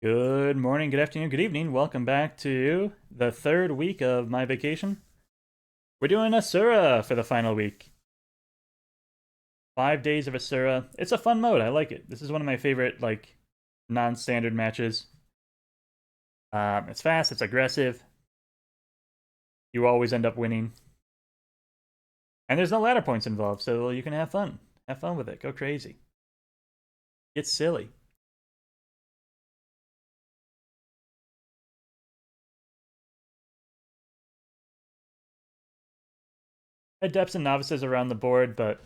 Good morning, good afternoon, good evening. Welcome back to the third week of my vacation. We're doing Asura for the final week. 5 days of Asura. It's a fun mode. I like it. This is one of my favorite, non-standard matches. It's fast. It's aggressive. You always end up winning. And there's no ladder points involved, so you can have fun. Have fun with it. Go crazy. Get silly. Adepts and novices around the board, but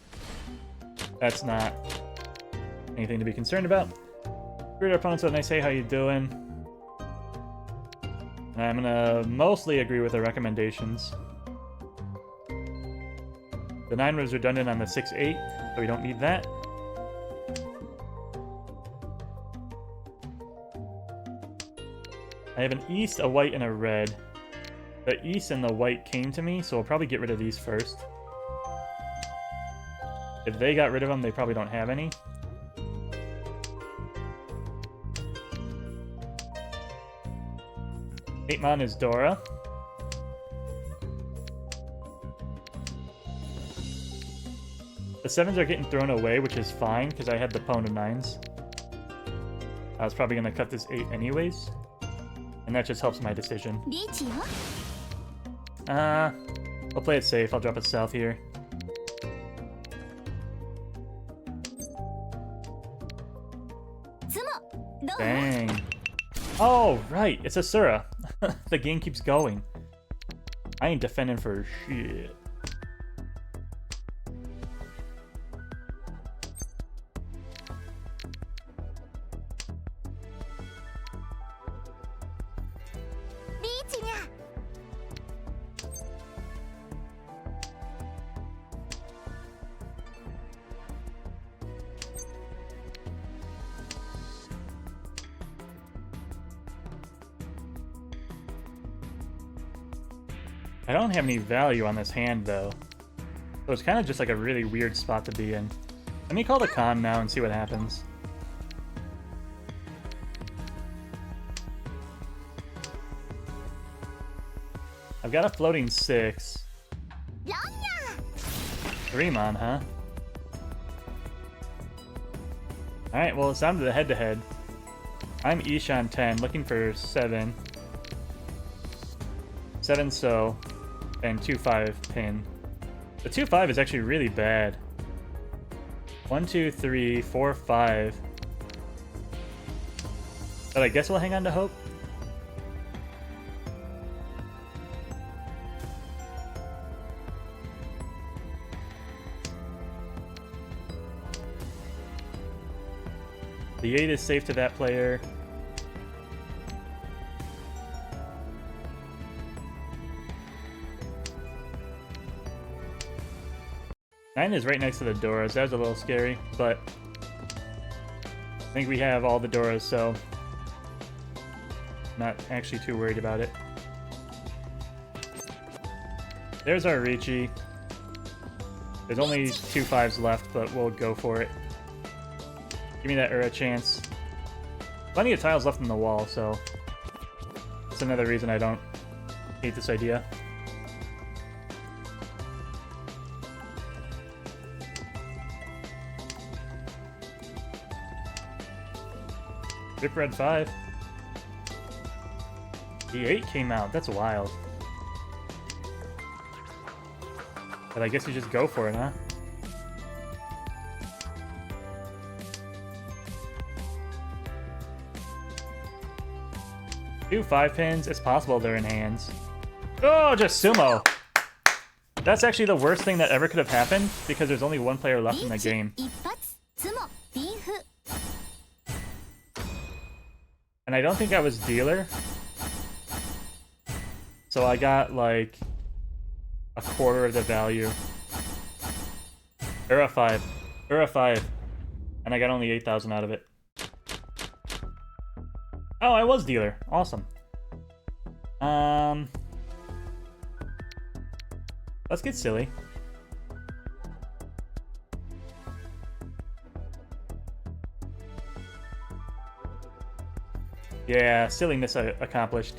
that's not anything to be concerned about. Greet our opponents with a nice "Hey, how you doing?" And I'm gonna mostly agree with the recommendations. The 9 was redundant on the 6-8, so we don't need that. I have an east, a white, and a red. The east and the white came to me, so we'll probably get rid of these first. If they got rid of them, they probably don't have any. Eightmon is Dora. The 7s are getting thrown away, which is fine, because I had the pawn of 9s. I was probably going to cut this 8 anyways. And that just helps my decision. I'll play it safe. I'll drop it south here. Dang. Oh, right. It's Asura. The game keeps going. I ain't defending for shit. I don't have any value on this hand, though. So it's kind of just like a really weird spot to be in. Let me call the con now and see what happens. I've got a floating 6. 3-mon, huh? Alright, well, it's down to the head-to-head. I'm Ishan 10, looking for 7. 7 so, and 2-5 pin. The 2-5 is actually really bad. 1, 2, 3, 4, 5. But I guess we'll hang on to hope. The 8 is safe to that player. Nine is right next to the Doras. That was a little scary, but I think we have all the Doras, so not actually too worried about it. There's our Ricci. There's only 2 5s left, but we'll go for it. Give me that Ura chance. Plenty of tiles left in the wall, so that's another reason I don't hate this idea. Rip red 5. The 8 came out. That's wild. But I guess you just go for it, huh? Two 5 pins. It's possible they're in hands. Oh, just sumo. That's actually the worst thing that ever could have happened because there's only one player left in the game. And I don't think I was dealer. So I got like a quarter of the value. Ura 5. Ura 5. And I got only 8,000 out of it. Oh, I was dealer. Awesome. Let's get silly. Yeah, silliness accomplished.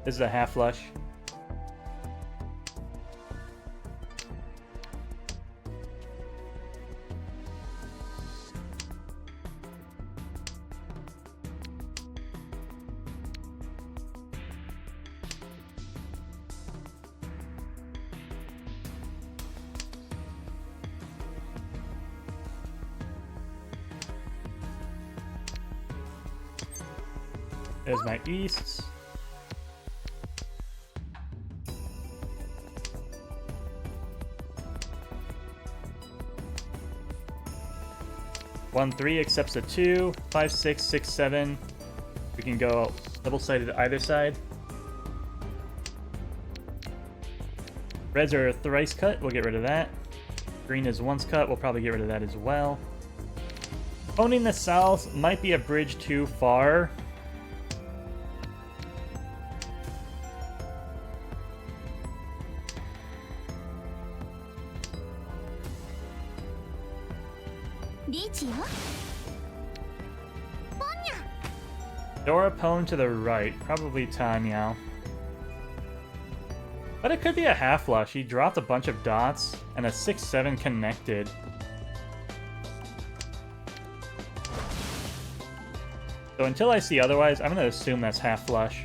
This is a half flush. There's my easts. One, 3 accepts a 2. 5, 6, 6, 7. We can go double-sided either side. Reds are thrice cut. We'll get rid of that. Green is once cut. We'll probably get rid of that as well. Owning the south might be a bridge too far. Dorapone to the right, probably Tanyao. But it could be a half flush. He dropped a bunch of dots and a 6-7 connected. So until I see otherwise, I'm going to assume that's half flush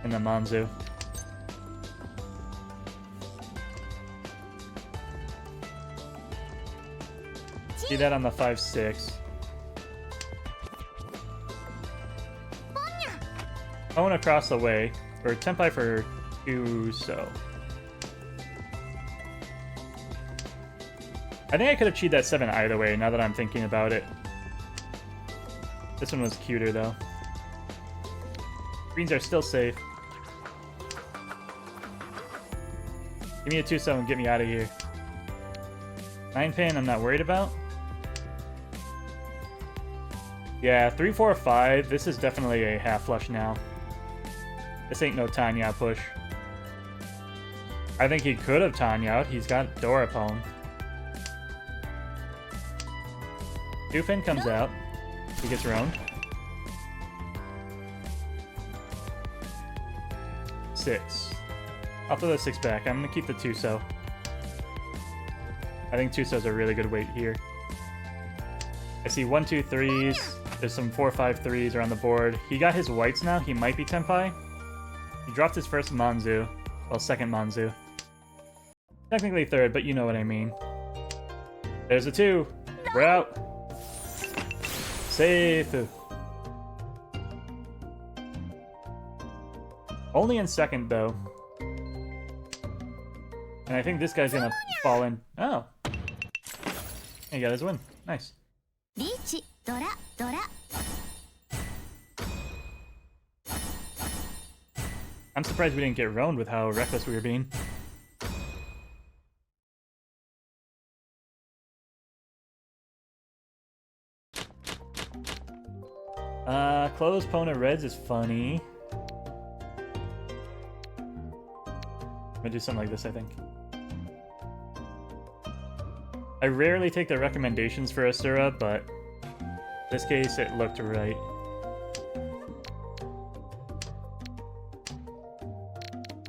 in the Manzu. See that on the 5-6. Owen across the way, or Tenpai for 2, so. I think I could have cheated that 7 either way, now that I'm thinking about it. This one was cuter, though. Greens are still safe. Give me a 2-7, get me out of here. 9-pin, I'm not worried about. Yeah, 3, 4, 5, this is definitely a half flush now. This ain't no Tanya push. I think he could have Tanya out. He's got Dorapone. 2-pin comes out. He gets roamed. 6. I'll throw the 6 back. I'm gonna keep the 2-so. I think 2-so's a really good weight here. I see 1, 2, 3s. There's some 4, 5, 3s around the board. He got his whites now. He might be Tenpai. He dropped his first Manzu. Well, second Manzu. Technically third, but you know what I mean. There's a 2. We're out. Safe. Only in second, though. And I think this guy's gonna fall in. Oh. He got his win. Nice. I'm surprised we didn't get roamed with how reckless we were being. Close opponent reds is funny. I'm gonna do something like this, I think. I rarely take the recommendations for Asura, but in this case it looked right.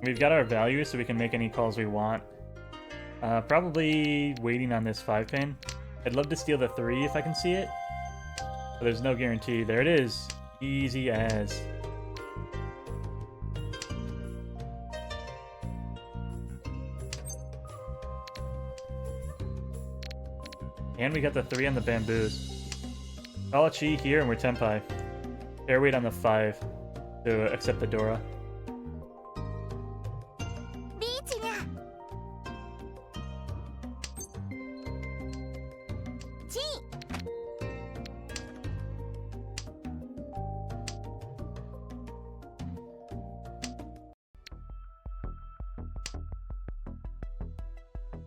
We've got our value, so we can make any calls we want. Probably waiting on this 5-pin. I'd love to steal the 3 if I can see it. But there's no guarantee. There it is. Easy as. And we got the 3 on the bamboos. Call a chi here and we're Tenpai. Air weight on the 5 to accept the Dora.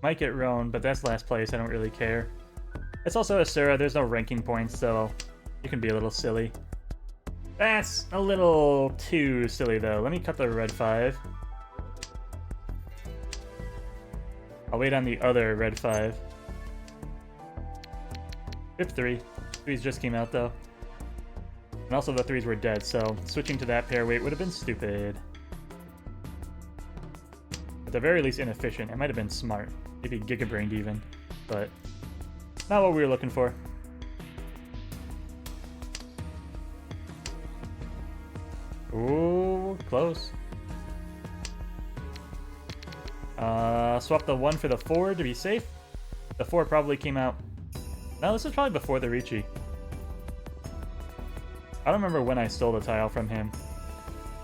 Might get Roan, but that's last place. I don't really care. It's also Asura. There's no ranking points, so you can be a little silly. That's a little too silly, though. Let me cut the red 5. I'll wait on the other red 5. Pip 3. 3s just came out, though. And also the 3s were dead, so switching to that pair weight would have been stupid. At the very least inefficient. It might have been smart. Maybe giga-brained even. But not what we were looking for. Ooh, close. Swap the 1 for the 4 to be safe. The 4 probably came out... No, this is probably before the Ricci. I don't remember when I stole the tile from him.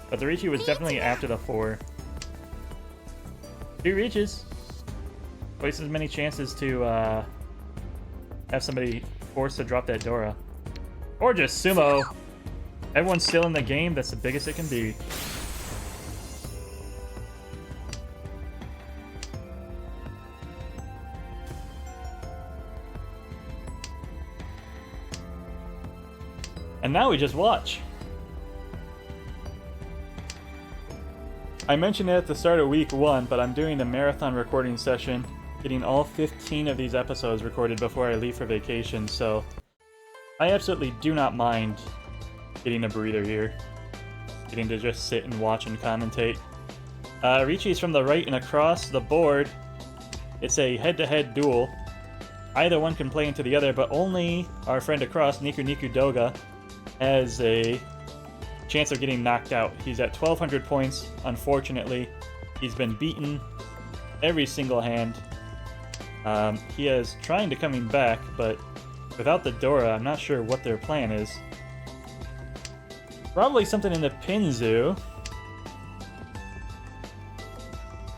But the Ricci was definitely after the 4. 2 reaches. Waste as many chances to have somebody forced to drop that Dora. Or just sumo. Everyone's still in the game. That's the biggest it can be. And now we just watch. I mentioned it at the start of week 1, but I'm doing the marathon recording session, getting all 15 of these episodes recorded before I leave for vacation, so I absolutely do not mind getting a breather here. Getting to just sit and watch and commentate. Ricci's from the right and across the board. It's a head-to-head duel. Either one can play into the other, but only our friend across, Niku Niku Doga, has a chance of getting knocked out. He's at 1,200 points, unfortunately. He's been beaten every single hand. He is trying to coming back, but without the Dora, I'm not sure what their plan is. Probably something in the Pinzu.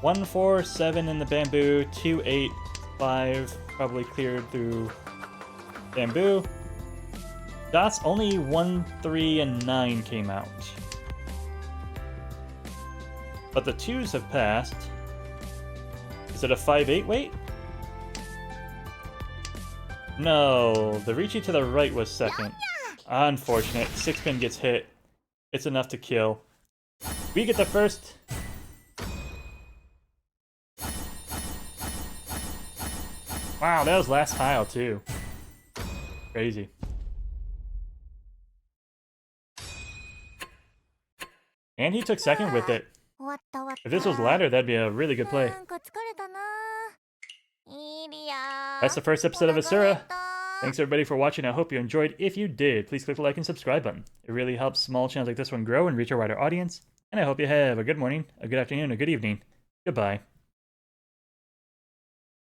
1, 4, 7 in the bamboo, 2, 8, 5 probably cleared through bamboo. Dots only 1, 3, and 9 came out. But the 2s have passed. Is it a 5-8 weight? No, the Ricci to the right was second. Unfortunate. 6-pin gets hit. It's enough to kill. We get the first. Wow, that was last tile too. Crazy. And he took second with it. If this was ladder, that'd be a really good play. That's the first episode of Asura. Thanks everybody for watching. I hope you enjoyed. If you did, please click the like and subscribe button. It really helps small channels like this one grow and reach a wider audience. And I hope you have a good morning, a good afternoon, a good evening. Goodbye.